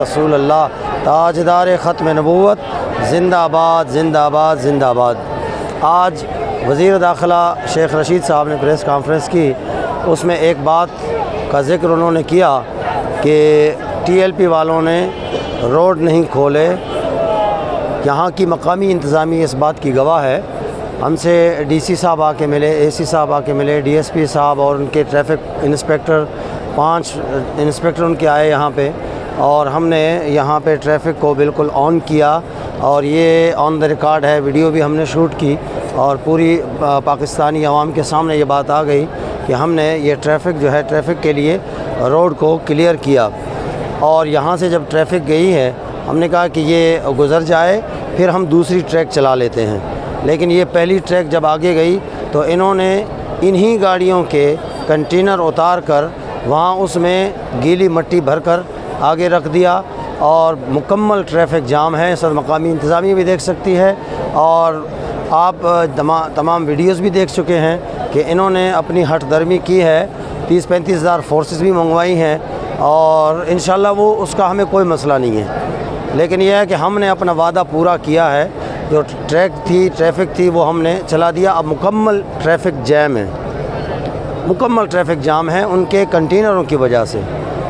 रसूल अल्लाह ताजदार ख़त्म नबूवत ज़िंदाबाद ज़िंदाबाद ज़िंदाबाद। आज वज़ीर दाखिला शेख रशीद साहब ने प्रेस कॉन्फ्रेंस की, उसमें एक बात का ज़िक्र उन्होंने किया कि TLP वालों ने रोड नहीं खोले। यहाँ की मकामी इंतज़ामिया इस बात की गवाह है। हमसे DC साहब आके मिले, AC साहब आके मिले, DSP साहब और उनके ट्रैफिक इंस्पेक्टर, 5 इंस्पेक्टर उनके आए यहाँ पे, और हमने यहाँ पे ट्रैफिक को बिल्कुल ऑन किया और ये ऑन द रिकॉर्ड है, वीडियो भी हमने शूट की और पूरी पाकिस्तानी अवाम के सामने ये बात आ गई कि हमने ये ट्रैफिक जो है, ट्रैफिक के लिए रोड को क्लियर किया। और यहाँ से जब ट्रैफिक गई है, हमने कहा कि ये गुज़र जाए, फिर हम दूसरी ट्रैक चला लेते हैं। लेकिन ये पहली ट्रैक जब आगे गई तो इन्होंने इन्हीं गाड़ियों के कंटेनर उतार कर वहाँ उसमें गीली मिट्टी भरकर आगे रख दिया और मुकम्मल ट्रैफिक जाम है। सब मकामी इंतज़ामिया भी देख सकती है और आप तमाम वीडियोस भी देख चुके हैं कि इन्होंने अपनी हट दर्मी की है। 30-35 हज़ार फोर्सेस भी मंगवाई हैं और इंशाल्लाह वो उसका हमें कोई मसला नहीं है। लेकिन यह है कि हमने अपना वादा पूरा किया है। जो ट्रैफिक थी वो हमने चला दिया। अब मुकम्मल ट्रैफिक जैम है, मुकम्मल ट्रैफिक जाम है उनके कंटेनरों की वजह से।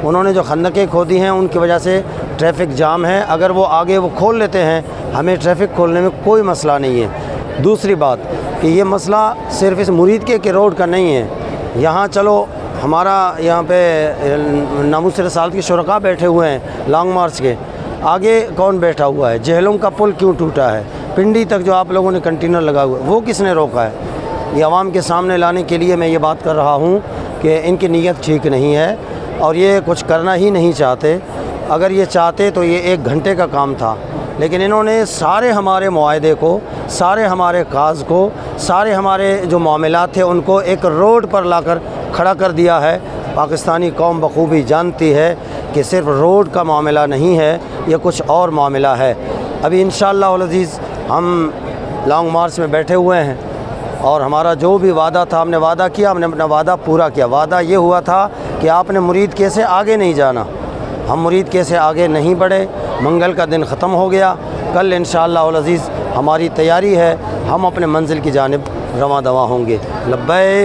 उन्होंने जो खंदकें खोदी हैं उनकी वजह से ट्रैफिक जाम है। अगर वो आगे वो खोल लेते हैं, हमें ट्रैफिक खोलने में कोई मसला नहीं है। दूसरी बात कि ये मसला सिर्फ इस मुरीद के रोड का नहीं है। यहाँ चलो, हमारा यहाँ पे नामूस रसालत के शुरका बैठे हुए हैं लॉन्ग मार्च के, आगे कौन बैठा हुआ है? जहलों का पुल क्यों टूटा है? पिंडी तक जो आप लोगों ने कंटेनर लगा हुआ है, वो किसने रोका है? ये आवाम के सामने लाने के लिए मैं ये बात कर रहा हूँ कि इनकी नीयत ठीक नहीं है और ये कुछ करना ही नहीं चाहते। अगर ये चाहते तो ये 1 घंटे का काम था, लेकिन इन्होंने सारे हमारे मुआहदे को, सारे हमारे काज को, सारे हमारे जो मामलात थे उनको एक रोड पर लाकर खड़ा कर दिया है। पाकिस्तानी कौम बखूबी जानती है कि सिर्फ रोड का मामला नहीं है, ये कुछ और मामला है। अभी इंशाअल्लाह अल अज़ीज़ हम लॉन्ग मार्च में बैठे हुए हैं और हमारा जो भी वादा था, हमने वादा किया, हमने अपना वादा पूरा किया। वादा ये हुआ था कि आपने मुरीद के से आगे नहीं जाना। हम मुरीद के से आगे नहीं बढ़े। मंगल का दिन ख़त्म हो गया। कल इंशाअल्लाह अल अज़ीज़ हमारी तैयारी है, हम अपने मंजिल की जानिब रवां दवा होंगे। लब्बैक।